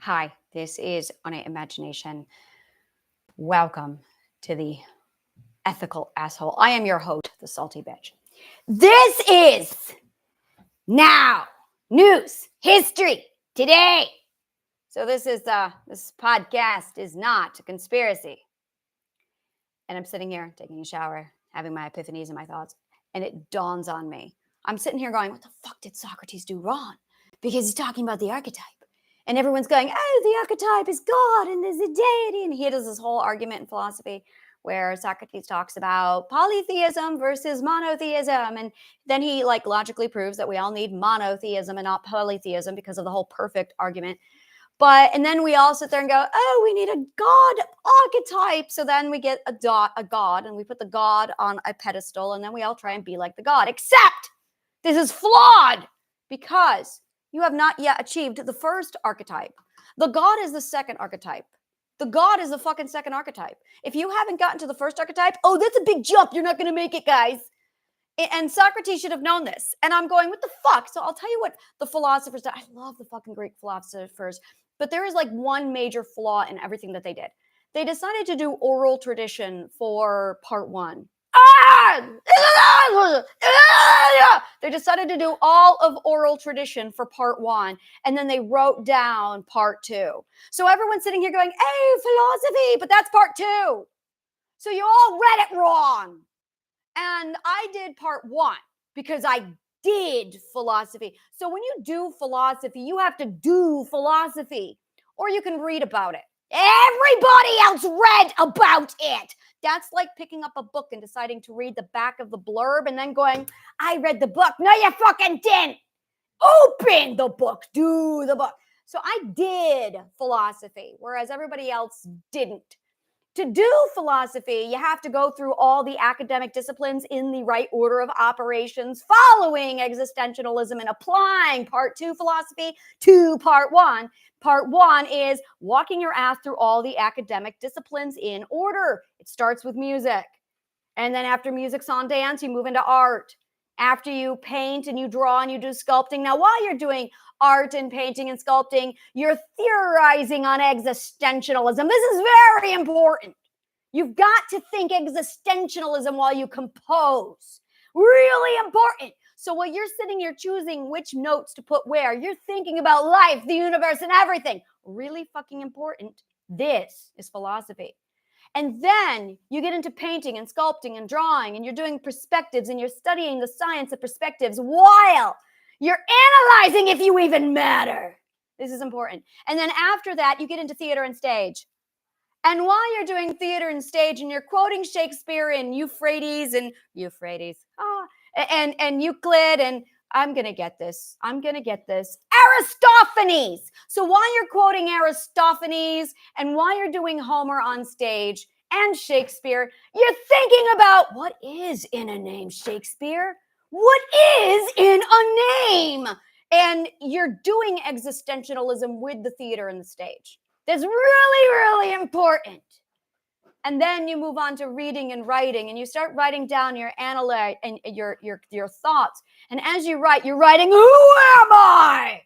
Hi, this is On Imagination. Welcome to the ethical asshole. I am your host, the salty bitch. This is now news, history, today. So this podcast is not a conspiracy. And I'm sitting here taking a shower, having my epiphanies and my thoughts, and it dawns on me. I'm sitting here going, what the fuck did Socrates do wrong? Because he's talking about the archetype. And everyone's going, oh, the archetype is God and there's a deity. And he does this whole argument in philosophy where Socrates talks about polytheism versus monotheism. And then he logically proves that we all need monotheism and not polytheism because of the whole perfect argument. And then we all sit there and go, oh, we need a God archetype. So then we get a God, and we put the God on a pedestal, and then we all try and be like the God. Except this is flawed because you have not yet achieved the first archetype. The God is the second archetype. The God is the fucking second archetype. If you haven't gotten to the first archetype, oh, that's a big jump. You're not going to make it, guys. And Socrates should have known this. And I'm going, what the fuck? So I'll tell you what the philosophers did. I love the fucking Greek philosophers. But there is one major flaw in everything that they did. They decided to do oral tradition for part one. They decided to do all of oral tradition for part one, and then they wrote down part two. So everyone's sitting here going, hey, philosophy, but that's part two. So you all read it wrong. And I did part one because I did philosophy. So when you do philosophy, you have to do philosophy, or you can read about it. Everybody else read about it. That's like picking up a book and deciding to read the back of the blurb and then going, I read the book. No, you fucking didn't. Open the book. Do the book. So I did philosophy, whereas everybody else didn't. To do philosophy, you have to go through all the academic disciplines in the right order of operations, following existentialism and applying part two philosophy to part one. Part one is walking your ass through all the academic disciplines in order. It starts with music. And then after music, song, dance, you move into art. After you paint and you draw and you do sculpting. Now, while you're doing art and painting and sculpting, you're theorizing on existentialism. This is very important. You've got to think existentialism while you compose. Really important. So while you're sitting here choosing which notes to put where, you're thinking about life, the universe, and everything. Really fucking important. This is philosophy. And then you get into painting and sculpting and drawing, and you're doing perspectives, and you're studying the science of perspectives while you're analyzing if you even matter. This is important. And then after that, you get into theater and stage. And while you're doing theater and stage, and you're quoting Shakespeare and Euphrates and Euclid, and I'm going to get this, Aristophanes. So while you're quoting Aristophanes and while you're doing Homer on stage and Shakespeare, you're thinking about what is in a name, Shakespeare? What is in a name? And you're doing existentialism with the theater and the stage. That's really, really important. And then you move on to reading and writing, and you start writing down your analyze and your thoughts. And as you write, you're writing, who am I?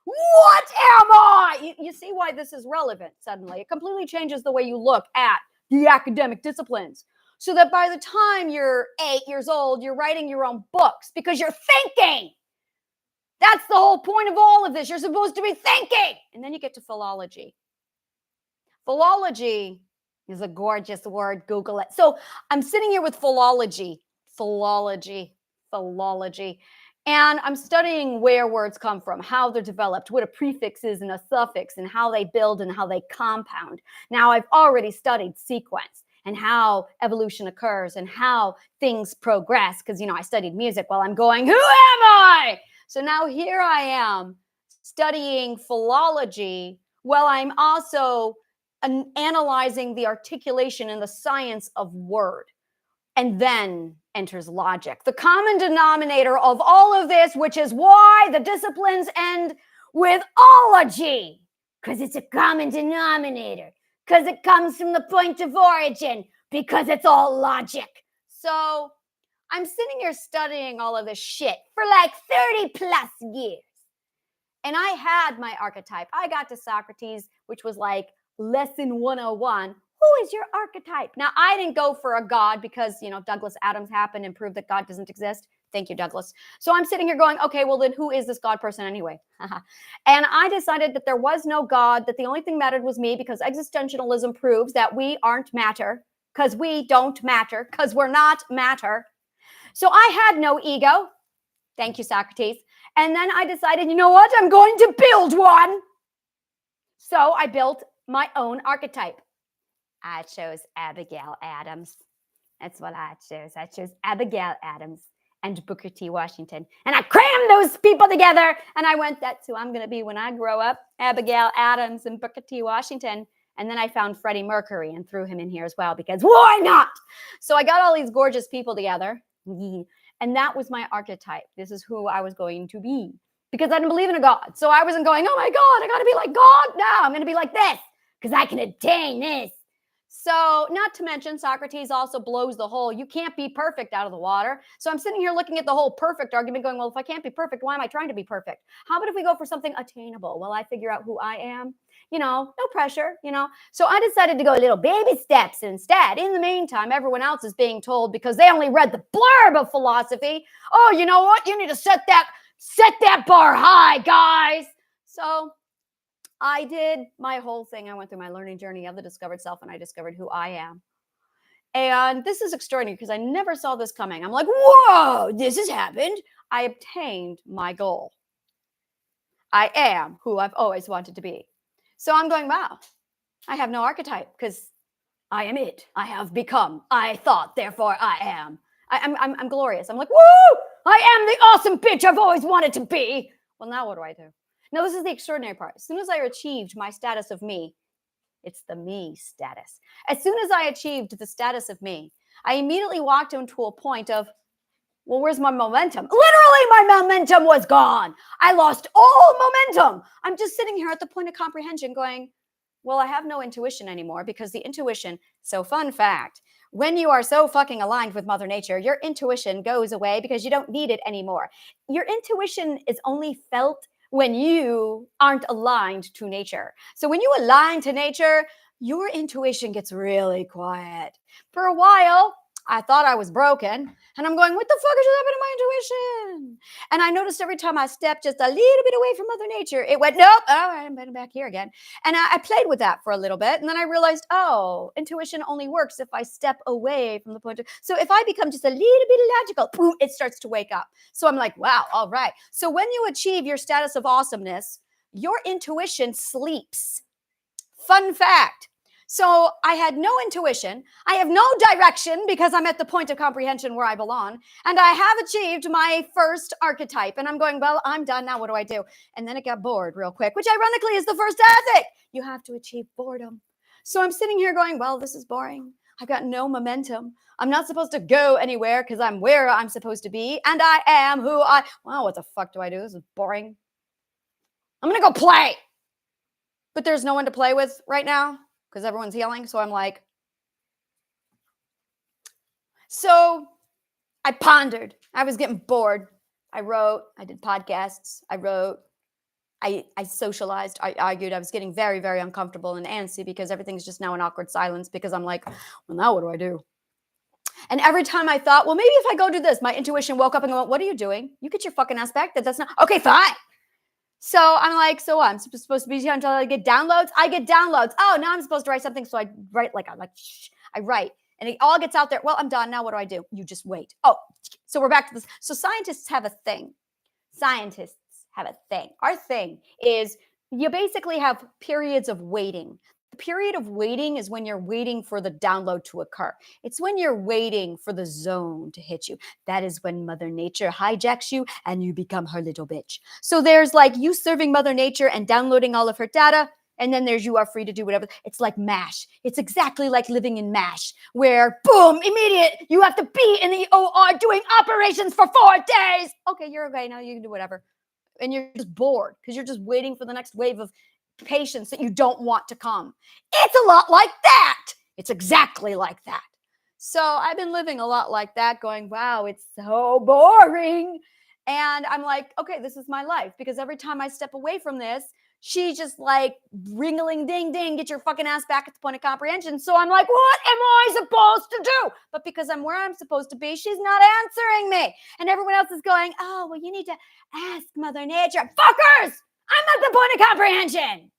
What am I? You see why this is relevant suddenly. It completely changes the way you look at the academic disciplines. So that by the time you're 8 years old, you're writing your own books because you're thinking. That's the whole point of all of this. You're supposed to be thinking. And then you get to philology. Philology is a gorgeous word. Google it. So I'm sitting here with philology. And I'm studying where words come from, how they're developed, what a prefix is and a suffix, and how they build and how they compound. Now, I've already studied sequence and how evolution occurs and how things progress because, I studied music while I'm going, who am I? So now here I am studying philology while I'm also analyzing the articulation and the science of word. And then enters logic, the common denominator of all of this, which is why the disciplines end with ology, because it's a common denominator, because it comes from the point of origin, because it's all logic. So I'm sitting here studying all of this shit for 30 plus years. And I had my archetype. I got to Socrates, which was like lesson 101. Who is your archetype? Now, I didn't go for a God because, Douglas Adams happened and proved that God doesn't exist. Thank you, Douglas. So I'm sitting here going, okay, well, then who is this God person anyway? And I decided that there was no God, that the only thing mattered was me, because existentialism proves that we aren't matter, because we don't matter, because we're not matter. So I had no ego. Thank you, Socrates. And then I decided, you know what? I'm going to build one. So I built my own archetype. I chose Abigail Adams. That's what I chose. I chose Abigail Adams and Booker T. Washington. And I crammed those people together. And I went, that's who I'm going to be when I grow up. Abigail Adams and Booker T. Washington. And then I found Freddie Mercury and threw him in here as well, because why not? So I got all these gorgeous people together. And that was my archetype. This is who I was going to be, because I didn't believe in a God. So I wasn't going, oh my God, I got to be like God. No, I'm going to be like this because I can attain this. So not to mention, Socrates also blows the whole you can't be perfect out of the water. So I'm sitting here looking at the whole perfect argument going, well, if I can't be perfect, why am I trying to be perfect? How about if we go for something attainable? Well, I figure out who I am. No pressure, So I decided to go little baby steps instead. In the meantime, everyone else is being told, because they only read the blurb of philosophy, oh, you know what? You need to set that bar high, guys. So I did my whole thing. I went through my learning journey of the discovered self, and I discovered who I am. And this is extraordinary because I never saw this coming. I'm like, whoa, this has happened. I obtained my goal. I am who I've always wanted to be. So I'm going, wow, I have no archetype because I am it. I have become. I thought, therefore I am. I'm glorious. I'm like, woo, I am the awesome bitch I've always wanted to be. Well, now what do I do? Now, this is the extraordinary part. As soon as I achieved my status of me, it's the me status. As soon as I achieved the status of me, I immediately walked into a point of, well, where's my momentum? Literally, my momentum was gone. I lost all momentum. I'm just sitting here at the point of comprehension going, well, I have no intuition anymore, because the intuition, so fun fact, when you are so fucking aligned with Mother Nature, your intuition goes away because you don't need it anymore. Your intuition is only felt when you aren't aligned to nature. So when you align to nature, your intuition gets really quiet. For a while, I thought I was broken, and I'm going, what the fuck is happening to my intuition? And I noticed every time I stepped just a little bit away from Mother Nature, it went, nope, all right, I'm back here again. And I played with that for a little bit, and then I realized, oh, intuition only works if I step away from the point of, so if I become just a little bit illogical, boom, it starts to wake up. So I'm like, wow, all right. So when you achieve your status of awesomeness, your intuition sleeps. Fun fact. So I had no intuition. I have no direction because I'm at the point of comprehension where I belong. And I have achieved my first archetype. And I'm going, well, I'm done. Now what do I do? And then it got bored real quick, which ironically is the first ethic. You have to achieve boredom. So I'm sitting here going, well, this is boring. I've got no momentum. I'm not supposed to go anywhere because I'm where I'm supposed to be. And I am who wow, what the fuck do I do? This is boring. I'm going to go play. But there's no one to play with right now, because everyone's healing. So I'm like, so I pondered. I was getting bored. I wrote, I did podcasts. I wrote, I socialized. I argued. I was getting very, very uncomfortable and antsy because everything's just now in awkward silence, because I'm like, well, now what do I do? And every time I thought, well, maybe if I go do this, my intuition woke up and went, what are you doing? You get your fucking ass back. That's not, okay, fine. So I'm like, so what? I'm supposed to be here until I get downloads? I get downloads. Oh, now I'm supposed to write something. So I write I write. And it all gets out there. Well, I'm done. Now what do? You just wait. Oh, so we're back to this. So scientists have a thing. Our thing is you basically have periods of waiting. The period of waiting is when you're waiting for the download to occur. It's when you're waiting for the zone to hit you. That is when Mother Nature hijacks you and you become her little bitch. So there's like you serving Mother Nature and downloading all of her data. And then there's you are free to do whatever. It's like MASH. It's exactly like living in MASH, where boom, immediate, you have to be in the OR doing operations for 4 days. Okay, you're okay. Now you can do whatever. And you're just bored because you're just waiting for the next wave of patients that you don't want to come. It's a lot like that. It's exactly like that. So I've been living a lot like that, going, wow, it's so boring. And I'm like, okay, this is my life, because every time I step away from this, she's just like ringling ding ding, get your fucking ass back at the point of comprehension. So I'm like, what am I supposed to do? But because I'm where I'm supposed to be, she's not answering me. And everyone else is going, oh, well, you need to ask Mother Nature. Fuckers! I'm at the point of comprehension.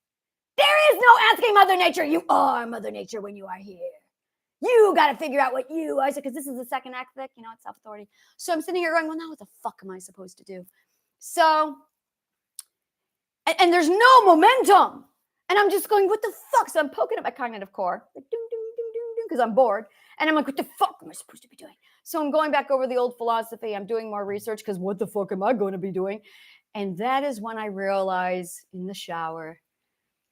There is no asking Mother Nature. You are Mother Nature when you are here. You got to figure out what you are. Because this is the second act, Vic, it's self-authority. So I'm sitting here going, well, now what the fuck am I supposed to do? So, and there's no momentum. And I'm just going, what the fuck? So I'm poking at my cognitive core, like, ding, ding, ding, ding, ding, because I'm bored. And I'm like, what the fuck am I supposed to be doing? So I'm going back over the old philosophy. I'm doing more research, because what the fuck am I going to be doing? And that is when I realize in the shower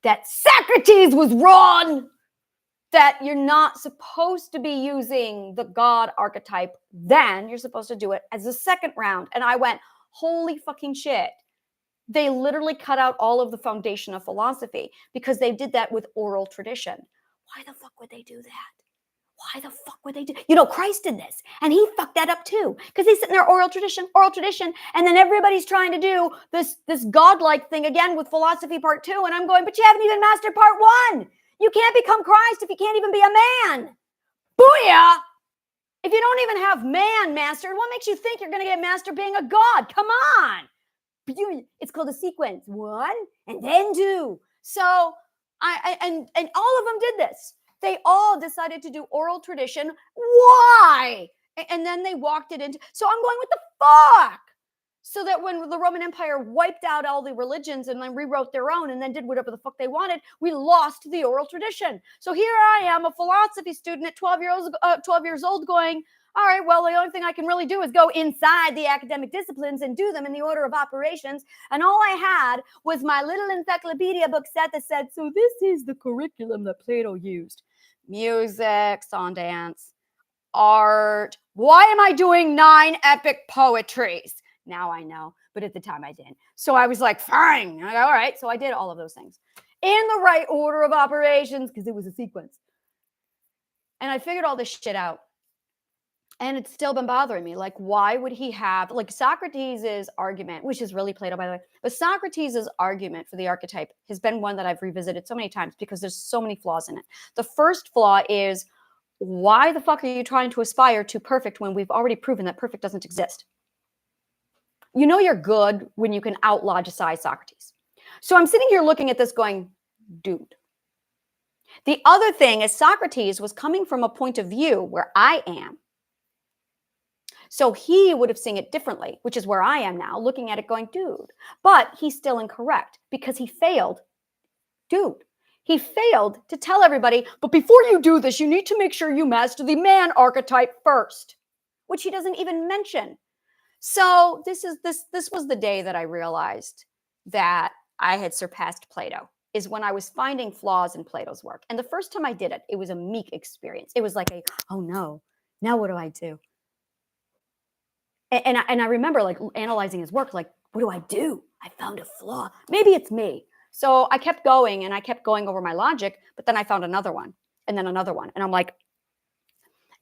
that Socrates was wrong. That you're not supposed to be using the God archetype then. You're supposed to do it as a second round. And I went, holy fucking shit. They literally cut out all of the foundation of philosophy, because they did that with oral tradition. Why the fuck would they do that? Why the fuck would they do? Christ did this, and he fucked that up too, because he's sitting there, oral tradition, and then everybody's trying to do this godlike thing again with philosophy part 2, and I'm going, but you haven't even mastered part 1. You can't become Christ if you can't even be a man. Booyah! If you don't even have man mastered, what makes you think you're going to get mastered being a god? Come on. It's called a sequence. 1 and then 2. So and all of them did this. They all decided to do oral tradition. Why? And then they walked it into. So I'm going, what the fuck? So that when the Roman Empire wiped out all the religions and then rewrote their own and then did whatever the fuck they wanted, we lost the oral tradition. So here I am, a philosophy student at 12 years old going, all right, well, the only thing I can really do is go inside the academic disciplines and do them in the order of operations. And all I had was my little encyclopedia book set that said, so this is the curriculum that Plato used. Music, song, dance, art. Why am I doing 9 epic poetries? Now I know, but at the time I didn't. So I was like, fine. All right. So I did all of those things in the right order of operations, because it was a sequence. And I figured all this shit out. And it's still been bothering me. Like, why would he have, like, Socrates' argument, which is really Plato, by the way, but Socrates' argument for the archetype has been one that I've revisited so many times because there's so many flaws in it. The first flaw is, why the fuck are you trying to aspire to perfect when we've already proven that perfect doesn't exist? You're good when you can outlogicize Socrates. So I'm sitting here looking at this going, dude. The other thing is, Socrates was coming from a point of view where I am. So he would have seen it differently, which is where I am now, looking at it going, dude. But he's still incorrect, because he failed. Dude, he failed to tell everybody, but before you do this, you need to make sure you master the man archetype first, which he doesn't even mention. So this was the day that I realized that I had surpassed Plato, is when I was finding flaws in Plato's work. And the first time I did it, it was a meek experience. It was like oh no, now what do I do? And I remember like analyzing his work, like, what do I do? I found a flaw. Maybe it's me. So I kept going and I kept going over my logic, but then I found another one and then another one. And I'm like,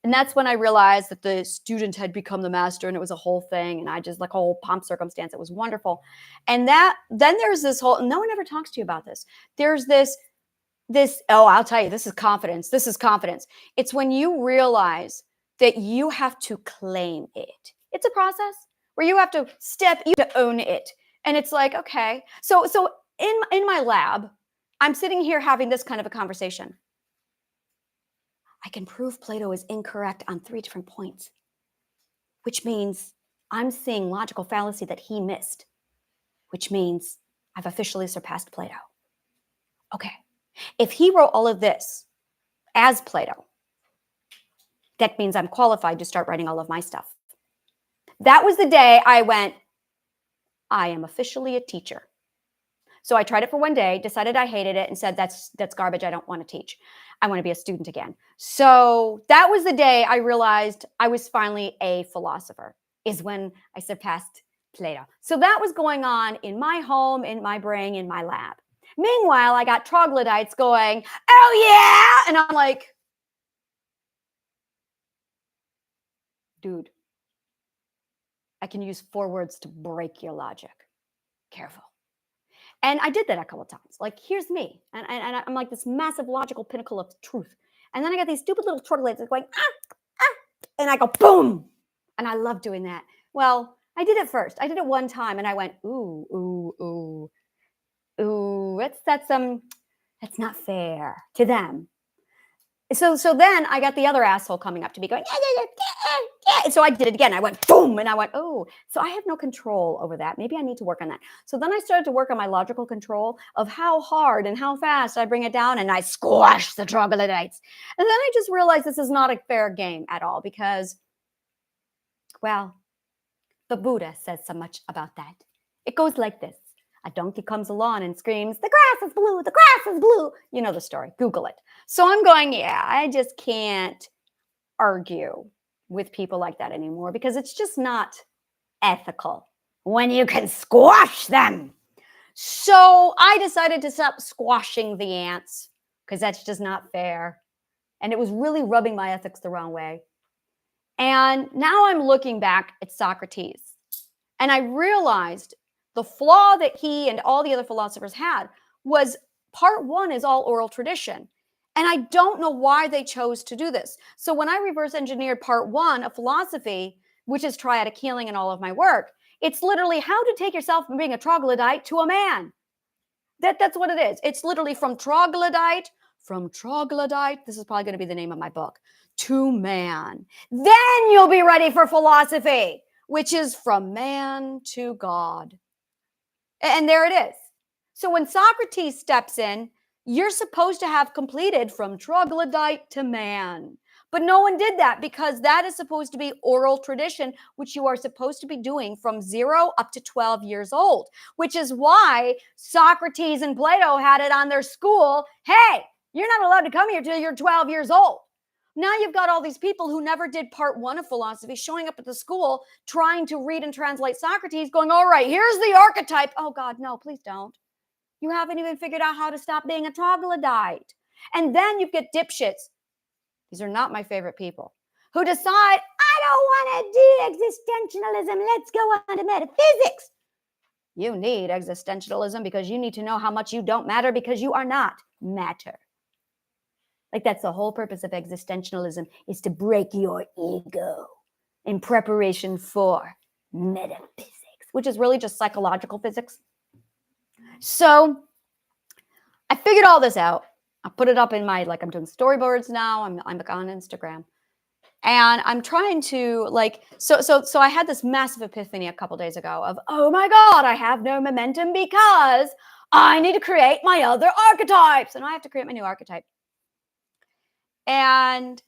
and that's when I realized that the student had become the master, and it was a whole thing. And I just like whole pomp circumstance. It was wonderful. And then there's this whole, no one ever talks to you about this. There's this, oh, I'll tell you, this is confidence. This is confidence. It's when you realize that you have to claim it. It's a process where you have to own it. And it's like, okay. So in my lab, I'm sitting here having this kind of a conversation. I can prove Plato is incorrect on 3 different points, which means I'm seeing logical fallacy that he missed, which means I've officially surpassed Plato. Okay. If he wrote all of this as Plato, that means I'm qualified to start writing all of my stuff. That was the day I went, I am officially a teacher. So I tried it for one day, decided I hated it, and said, that's garbage. I don't want to teach. I want to be a student again. So that was the day I realized I was finally a philosopher, is when I surpassed Plato. So that was going on in my home, in my brain, in my lab. Meanwhile, I got troglodytes going, oh yeah! And I'm like, dude, I can use 4 words to break your logic. Careful. And I did that a couple of times. Like, here's me. And I'm like this massive logical pinnacle of truth. And then I got these stupid little troglodytes going, and I go, boom. And I love doing that. Well, I did it first. I did it one time and I went, ooh, that's not fair to them. So then I got the other asshole coming up to me going, yeah. So I did it again. I went boom, and I went, oh, so I have no control over that. Maybe I need to work on that. So then I started to work on my logical control of how hard and how fast I bring it down, and I squash the troglodytes. And then I just realized this is not a fair game at all because, well, the Buddha says so much about that. It goes like this. A donkey comes along and screams, the grass is blue, the grass is blue. You know the story. Google it. So I'm going, yeah, I just can't argue with people like that anymore because it's just not ethical when you can squash them. So I decided to stop squashing the ants because that's just not fair. And it was really rubbing my ethics the wrong way. And now I'm looking back at Socrates and I realized the flaw that he and all the other philosophers had was part 1 is all oral tradition. And I don't know why they chose to do this. So when I reverse engineered part 1 of philosophy, which is triadic healing in all of my work, it's literally how to take yourself from being a troglodyte to a man. That's what it is. It's literally from troglodyte, this is probably going to be the name of my book, to man. Then you'll be ready for philosophy, which is from man to God. And there it is. So when Socrates steps in, you're supposed to have completed from troglodyte to man. But no one did that because that is supposed to be oral tradition, which you are supposed to be doing from 0 up to 12 years old, which is why Socrates and Plato had it on their school. Hey, you're not allowed to come here till you're 12 years old. Now you've got all these people who never did part 1 of philosophy showing up at the school trying to read and translate Socrates going, all right, here's the archetype. Oh God, no, please don't. You haven't even figured out how to stop being a troglodyte. And then you get dipshits. These are not my favorite people who decide, I don't want to do existentialism. Let's go on to metaphysics. You need existentialism because you need to know how much you don't matter because you are not matter. Like that's the whole purpose of existentialism is to break your ego in preparation for metaphysics, which is really just psychological physics. So I figured all this out. I put it up in my, like I'm doing storyboards now. I'm on Instagram. And I'm trying to so I had this massive epiphany a couple days ago of, oh my God, I have no momentum because I need to create my other archetypes. And I have to create my new archetype. And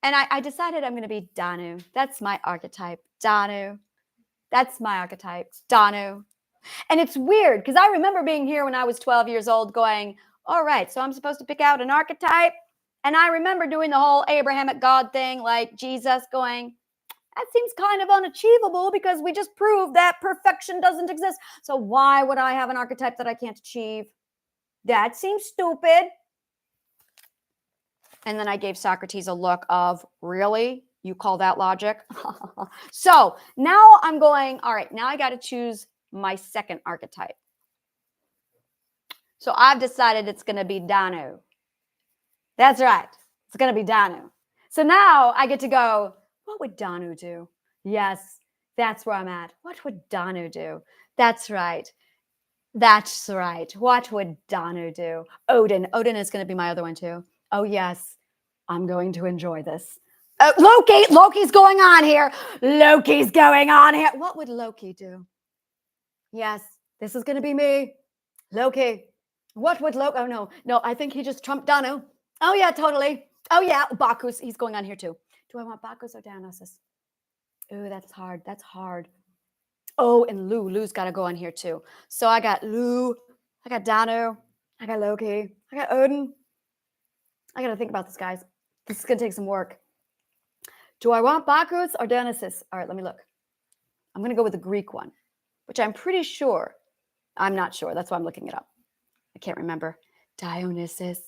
I decided I'm going to be Danu. That's my archetype. Danu. That's my archetype. Danu. And it's weird because I remember being here when I was 12 years old going, all right, so I'm supposed to pick out an archetype. And I remember doing the whole Abrahamic God thing, like Jesus going, that seems kind of unachievable because we just proved that perfection doesn't exist. So why would I have an archetype that I can't achieve? That seems stupid. And then I gave Socrates a look of, really? You call that logic? So now I'm going, all right, now I got to choose my second archetype. So I've decided it's going to be Danu. That's right. It's going to be Danu. So now I get to go, what would Danu do? Yes, that's where I'm at. What would Danu do? That's right. That's right. What would Danu do? Odin. Odin is going to be my other one too. Oh, yes. I'm going to enjoy this. Loki. Loki's going on here. Loki's going on here. What would Loki do? Yes, this is going to be me. Loki. What would Loki? Oh, no, I think he just trumped Danu. Oh, yeah, totally. Oh, yeah, Bacchus. He's going on here too. Do I want Bacchus or Dionysus? Ooh, that's hard. That's hard. Oh, and Lu. Lu's got to go on here too. So I got Lu. I got Danu. I got Loki. I got Odin. I got to think about this, guys. This is going to take some work. Do I want Bacchus or Dionysus? All right, let me look. I'm going to go with the Greek one, which I'm pretty sure. I'm not sure. That's why I'm looking it up. I can't remember. Dionysus.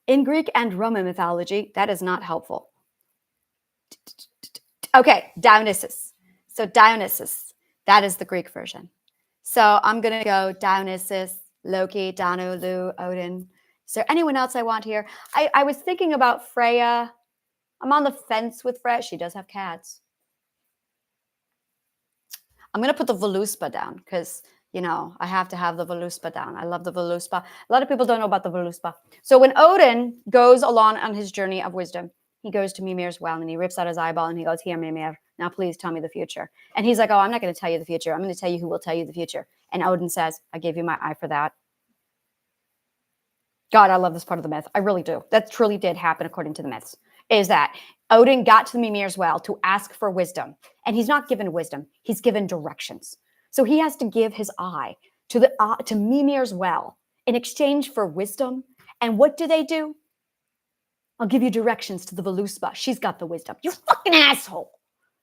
In Greek and Roman mythology, that is not helpful. Okay, Dionysus. So Dionysus, that is the Greek version. So I'm going to go Dionysus, Loki, Danu, Lu, Odin. Is there anyone else I want here? I was thinking about Freya. I'm on the fence with Freya. She does have cats. I'm going to put the Voluspa down because, I have to have the Voluspa down. I love the Voluspa. A lot of people don't know about the Voluspa. So when Odin goes along on his journey of wisdom, he goes to Mimir's well and he rips out his eyeball and he goes, here, Mimir, now please tell me the future. And he's like, oh, I'm not going to tell you the future. I'm going to tell you who will tell you the future. And Odin says, I gave you my eye for that. God, I love this part of the myth. I really do. That truly did happen according to the myths, is that Odin got to the Mimir's well to ask for wisdom. And he's not given wisdom. He's given directions. So he has to give his eye to Mimir's well in exchange for wisdom. And what do? I'll give you directions to the Voluspa. She's got the wisdom. You fucking asshole.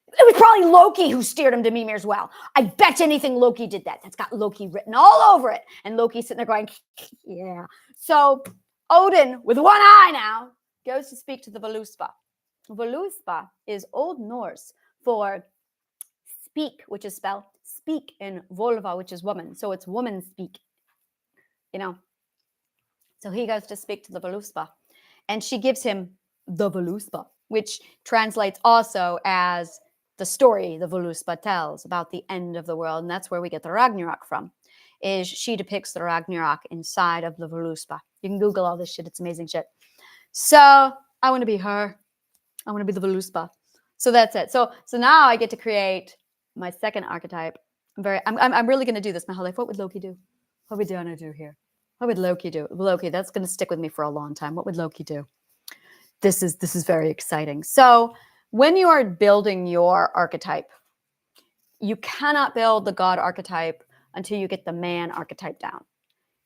It was probably Loki who steered him to Mimir's well. I bet you anything Loki did that. That's got Loki written all over it. And Loki's sitting there going, yeah. So Odin, with one eye now, goes to speak to the Voluspa. Voluspa is Old Norse for speak, which is spelled speak in volva, which is woman. So it's woman speak, So he goes to speak to the Voluspa. And she gives him the Voluspa, which translates also as the story the Voluspa tells about the end of the world. And that's where we get the Ragnarok from, is she depicts the Ragnarok inside of the Voluspa. You can Google all this shit. It's amazing shit. So I want to be her. I want to be the Voluspa. So that's it. So now I get to create my second archetype. I'm really going to do this my whole life. What would Loki do? What would Diana do here? What would Loki do? Loki, that's going to stick with me for a long time. What would Loki do? This is very exciting. So when you are building your archetype, you cannot build the God archetype until you get the man archetype down.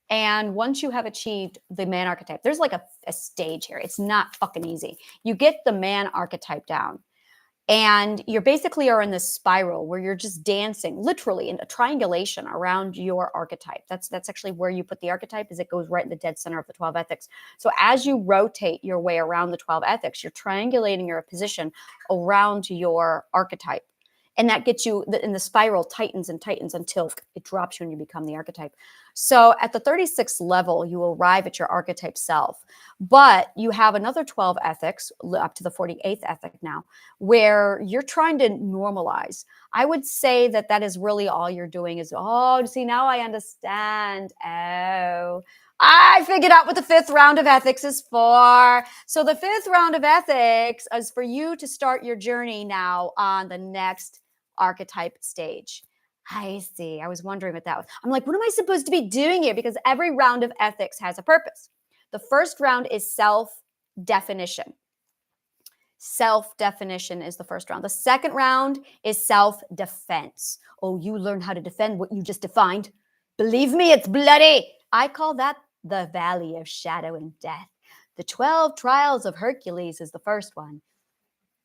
And once you have achieved the man archetype, there's like a stage here. It's not fucking easy. You get the man archetype down. And you're basically are in this spiral where you're just dancing literally in a triangulation around your archetype. That's actually where you put the archetype, is it goes right in the dead center of the 12 ethics. So as you rotate your way around the 12 ethics, you're triangulating your position around your archetype. And that gets you in the spiral, tightens and tightens until it drops you and you become the archetype. So at the 36th level, you arrive at your archetype self. But you have another 12 ethics up to the 48th ethic now, where you're trying to normalize. I would say that is really all you're doing is, oh, see, now I understand. Oh, I figured out what the 5th round of ethics is for. So the 5th round of ethics is for you to start your journey now on the next archetype stage. I see. I was wondering what that was. I'm like, what am I supposed to be doing here? Because every round of ethics has a purpose. The first round is self-definition. Self-definition is the first round. The second round is self-defense. Oh, you learn how to defend what you just defined. Believe me, it's bloody. I call that the Valley of Shadow and Death. The 12 Trials of Hercules is the first one.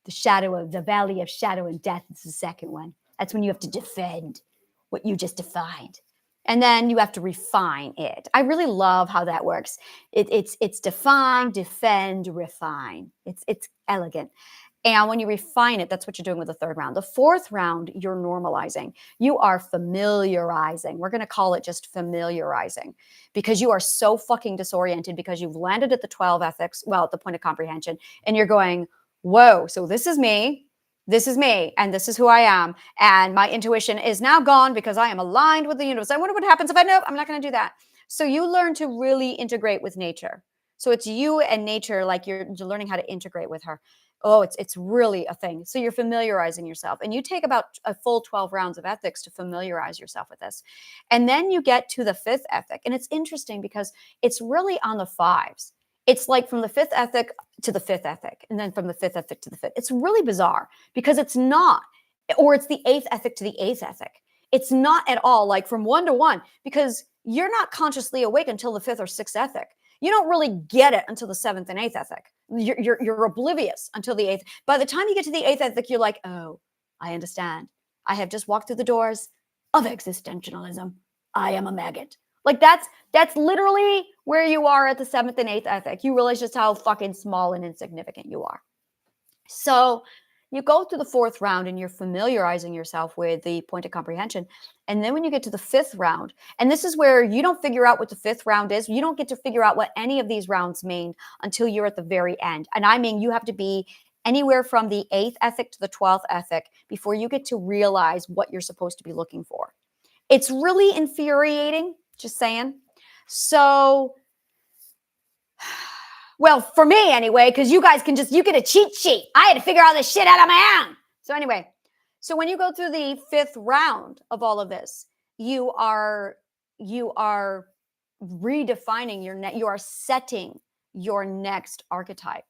The Valley of Shadow and Death is the second one. That's when you have to defend what you just defined. And then you have to refine it. I really love how that works. It's define, defend, refine. It's elegant. And when you refine it, that's what you're doing with the 3rd round. The 4th round, you're normalizing. You are familiarizing. We're going to call it just familiarizing, because you are so fucking disoriented because you've landed at the 12 ethics, well, at the point of comprehension, and you're going, whoa, so this is me, and this is who I am. And my intuition is now gone because I am aligned with the universe. I wonder what happens if I know. I'm not going to do that. So you learn to really integrate with nature. So it's you and nature, like you're learning how to integrate with her. Oh, it's really a thing. So you're familiarizing yourself. And you take about a full 12 rounds of ethics to familiarize yourself with this. And then you get to the 5th ethic. And it's interesting because it's really on the 5s. It's like from the 5th ethic to the 5th ethic, and then from the 5th ethic to the 5th. It's really bizarre because it's not, or it's the 8th ethic to the 8th ethic. It's not at all like from 1 to 1, because you're not consciously awake until the 5th or 6th ethic. You don't really get it until the 7th and 8th ethic. You're oblivious until the 8th. By the time you get to the 8th ethic, you're like, oh, I understand. I have just walked through the doors of existentialism. I am a maggot. Like that's literally where you are at the 7th and 8th ethic. You realize just how fucking small and insignificant you are. So You go through the fourth round and you're familiarizing yourself with the point of comprehension. And then when you get to the fifth round, and this is where you don't figure out what the fifth round is, you don't get to figure out what any of these rounds mean until you're at the very end. And I mean, you have to be anywhere from the 8th ethic to the 12th ethic before you get to realize what you're supposed to be looking for. It's really infuriating, just saying. So, well, for me anyway, because you guys you get a cheat sheet. I had to figure all this shit out on my own. So anyway, so when you go through the fifth round of all of this, you are redefining you are setting your next archetype.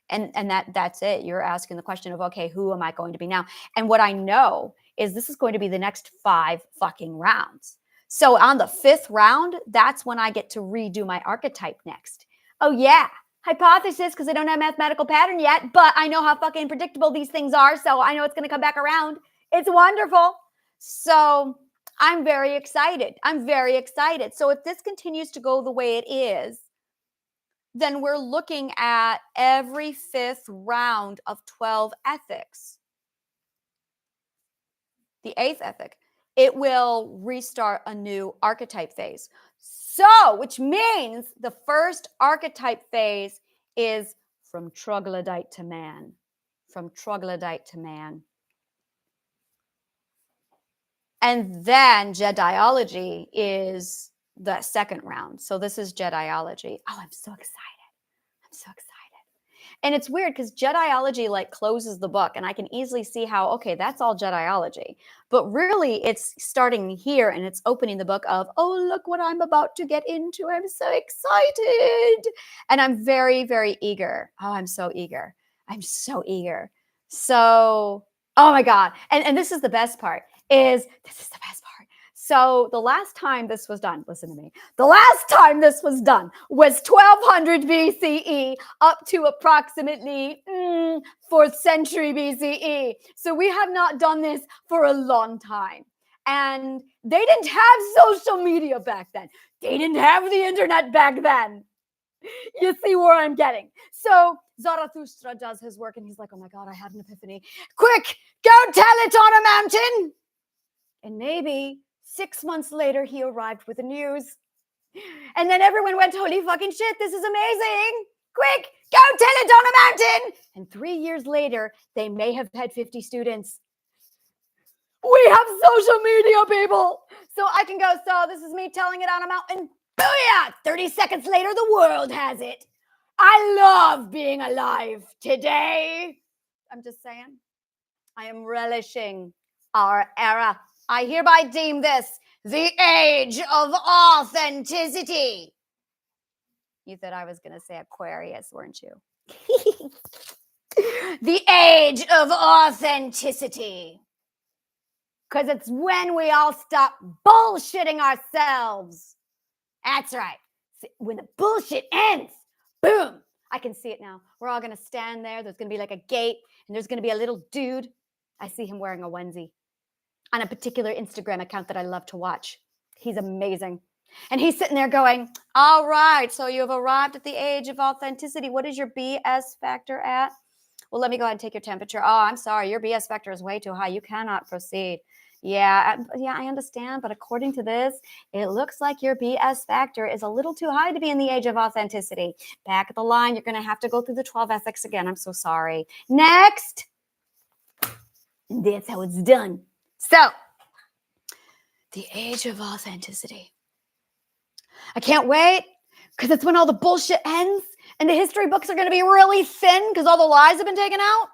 And that's it. You're asking the question of, okay, who am I going to be now? And what I know is this is going to be the next 5 fucking rounds. So on the 5th round, that's when I get to redo my archetype next. Oh yeah, hypothesis, because I don't have mathematical pattern yet, but I know how fucking predictable these things are, so I know it's going to come back around. It's wonderful. So I'm very excited. I'm very excited. So if this continues to go the way it is, then we're looking at every 5th round of 12 ethics. The 8th ethic, it will restart a new archetype phase. So, which means the first archetype phase is from troglodyte to man. From troglodyte to man. And then Jediology is the 2nd round. So this is Jediology. Oh, I'm so excited. I'm so excited. And it's weird because Jediology like closes the book and I can easily see how, okay, that's all Jediology. But really it's starting here and it's opening the book of, oh, look what I'm about to get into. I'm so excited. And I'm very, very eager. Oh, I'm so eager. I'm so eager. So, oh my God. And this is the best part. This is the best part. So the last time this was done, listen to me. The last time this was done was 1200 BCE up to approximately 4th century BCE. So we have not done this for a long time. And they didn't have social media back then. They didn't have the internet back then. You see where I'm getting. So Zarathustra does his work and he's like, oh my God, I had an epiphany. Quick, go tell it on a mountain. And maybe 6 months later, he arrived with the news. And then everyone went, holy fucking shit, this is amazing. Quick, go tell it on a mountain. And 3 years later, they may have had 50 students. We have social media, people. So I can go, so this is me telling it on a mountain. Booyah! 30 seconds later, the world has it. I love being alive today. I'm just saying, I am relishing our era. I hereby deem this the age of authenticity. You thought I was going to say Aquarius, weren't you? The age of authenticity. Because it's when we all stop bullshitting ourselves. That's right. When the bullshit ends, boom. I can see it now. We're all going to stand there. There's going to be like a gate, and there's going to be a little dude. I see him wearing a onesie on a particular Instagram account that I love to watch. He's amazing. And he's sitting there going, all right, so you've arrived at the age of authenticity. What is your BS factor at? Well, let me go ahead and take your temperature. Oh, I'm sorry. Your BS factor is way too high. You cannot proceed. Yeah, I understand. But according to this, it looks like your BS factor is a little too high to be in the age of authenticity. Back at the line, you're going to have to go through the 12 ethics again. I'm so sorry. Next. And that's how it's done. So, the age of authenticity. I can't wait because it's when all the bullshit ends and the history books are going to be really thin because all the lies have been taken out.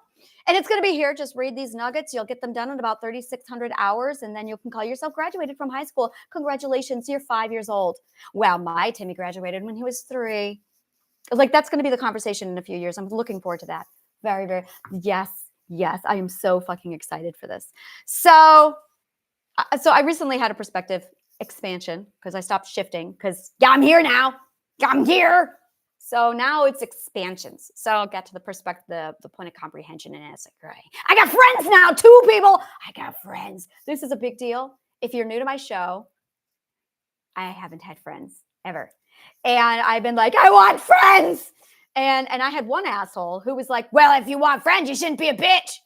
And it's going to be here. Just read these nuggets. You'll get them done in about 3,600 hours. And then you can call yourself graduated from high school. Congratulations, you're 5 years old. Wow, my Timmy graduated when he was 3. Like, that's going to be the conversation in a few years. I'm looking forward to that. Very, very. Yes. I am so fucking excited for this. So I recently had a perspective expansion because I stopped shifting because, I'm here now. I'm here. So now it's expansions. So I'll get to the perspective, the point of comprehension and it's like, right. I got friends now, 2 people. I got friends. This is a big deal. If you're new to my show, I haven't had friends ever. And I've been like, I want friends. And I had one asshole who was like, well, if you want friends, you shouldn't be a bitch.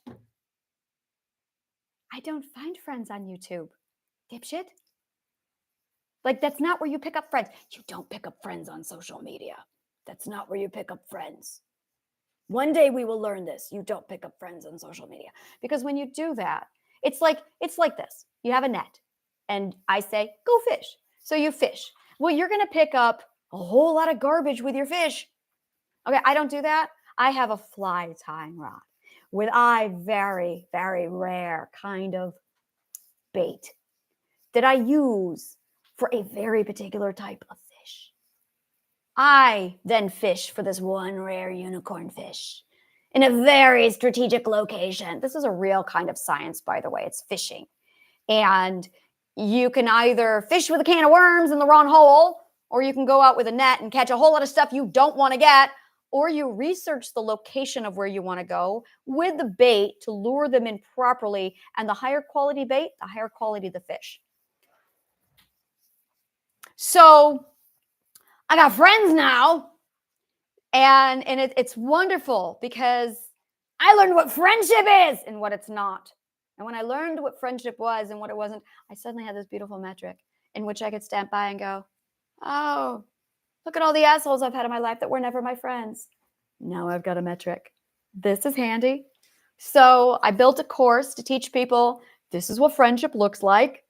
I don't find friends on YouTube. Dipshit. Like, that's not where you pick up friends. You don't pick up friends on social media. That's not where you pick up friends. One day we will learn this. You don't pick up friends on social media. Because when you do that, it's like this. You have a net and I say, go fish. So you fish. Well, you're going to pick up a whole lot of garbage with your fish. Okay, I don't do that. I have a fly tying rod with very, very rare kind of bait that I use for a very particular type of fish. I then fish for this one rare unicorn fish in a very strategic location. This is a real kind of science, by the way. It's fishing. And you can either fish with a can of worms in the wrong hole, or you can go out with a net and catch a whole lot of stuff you don't want to get, or you research the location of where you want to go with the bait to lure them in properly. And the higher quality bait, the higher quality the fish. So I got friends now, and it's wonderful because I learned what friendship is and what it's not. And when I learned what friendship was and what it wasn't, I suddenly had this beautiful metric in which I could stand by and go, oh, look at all the assholes I've had in my life that were never my friends. Now I've got a metric. This is handy. So I built a course to teach people this is what friendship looks like.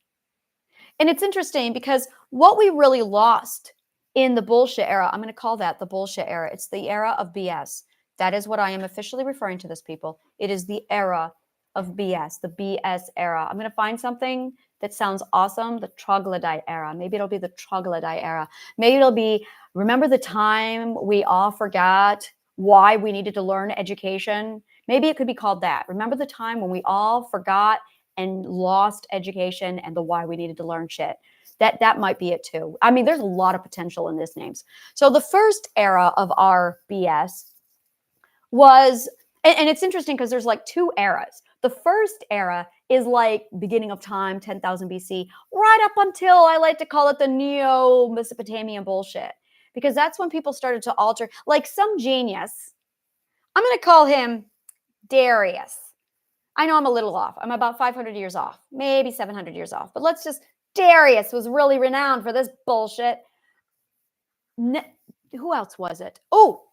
And it's interesting because what we really lost in the bullshit era, I'm going to call that the bullshit era. It's the era of BS. That is what I am officially referring to this, people. It is the era of BS, the BS era. I'm going to find something that sounds awesome, the troglodyte era. Maybe it'll be the troglodyte era. Maybe it'll be, remember the time we all forgot why we needed to learn education? Maybe it could be called that. Remember the time when we all forgot and lost education and the why we needed to learn shit. That might be it too. I mean, there's a lot of potential in this names. So the first era of our BS was, and it's interesting because there's like two eras. The first era is like beginning of time, 10,000 BC, right up until, I like to call it the Neo-Mesopotamian bullshit, because that's when people started to alter, like some genius. I'm going to call him Darius. I know I'm a little off. I'm about 500 years off, maybe 700 years off, but let's just, Darius was really renowned for this bullshit. Who else was it? Oh,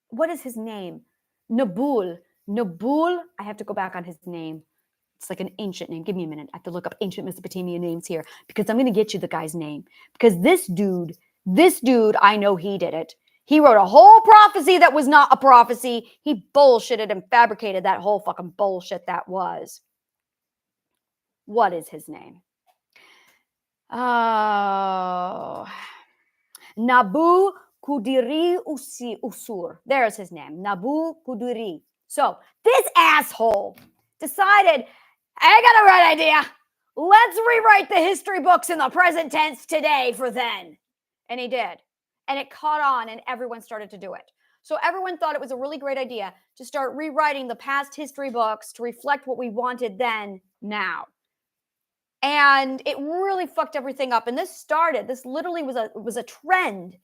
what is his name? Nabul. I have to go back on his name. It's like an ancient name. Give me a minute. I have to look up ancient Mesopotamian names here because I'm going to get you the guy's name. Because this dude, I know he did it. He wrote a whole prophecy that was not a prophecy. He bullshitted and fabricated that whole fucking bullshit that was. What is his name? Oh, Nabu Kudiri Usur. There's his name, Nabu Kudiri. So this asshole decided, I got a right idea. Let's rewrite the history books in the present tense today for then. And he did. And it caught on and everyone started to do it. So everyone thought it was a really great idea to start rewriting the past history books to reflect what we wanted then, now. And it really fucked everything up. And this literally was a trend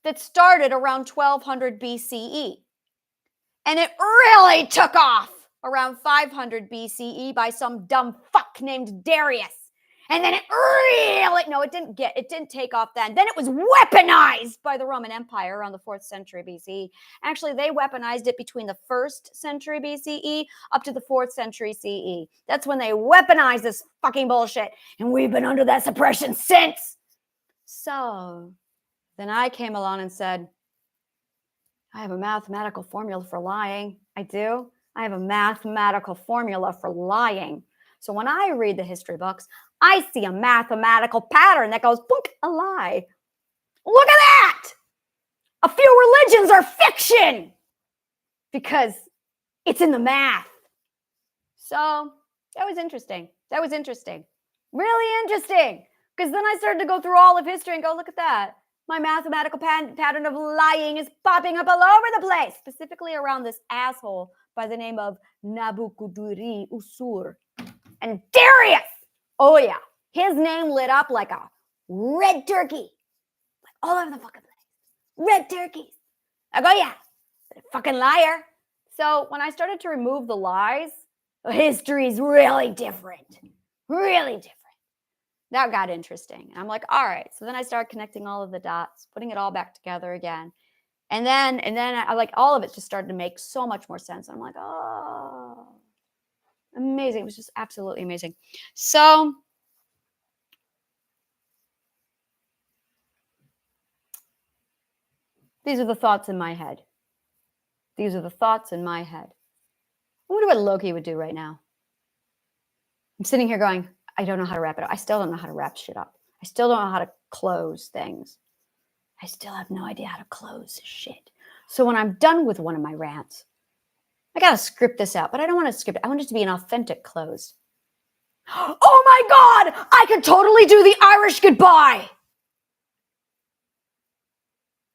that started around 1200 BCE. And it really took off around 500 BCE by some dumb fuck named Darius. And then it didn't take off then. Then it was weaponized by the Roman Empire around the 4th century BCE. Actually, they weaponized it between the 1st century BCE up to the 4th century CE. That's when they weaponized this fucking bullshit. And we've been under that suppression since. So then I came along and said, I have a mathematical formula for lying. I do. I have a mathematical formula for lying. So when I read the history books, I see a mathematical pattern that goes, boink, a lie. Look at that! A few religions are fiction because it's in the math. So that was interesting. Really interesting. Because then I started to go through all of history and go, look at that. My mathematical pattern of lying is popping up all over the place, specifically around this asshole by the name of Nabukuduri Usur. And Darius! Oh, yeah. His name lit up like a red turkey. Like all over the fucking place. Red turkeys. I go, yeah. Fucking liar. So when I started to remove the lies, history is really different. Really different. That got interesting. I'm like, all right. So then I started connecting all of the dots, putting it all back together again. And then I like all of it just started to make so much more sense. I'm like, oh, amazing. It was just absolutely amazing. So these are the thoughts in my head. These are the thoughts in my head. I wonder what Loki would do right now. I'm sitting here going, I don't know how to wrap it up. I still don't know how to wrap shit up. I still don't know how to close things. I still have no idea how to close shit. So when I'm done with one of my rants, I got to script this out, but I don't want to script it. I want it to be an authentic close. Oh my God, I could totally do the Irish goodbye.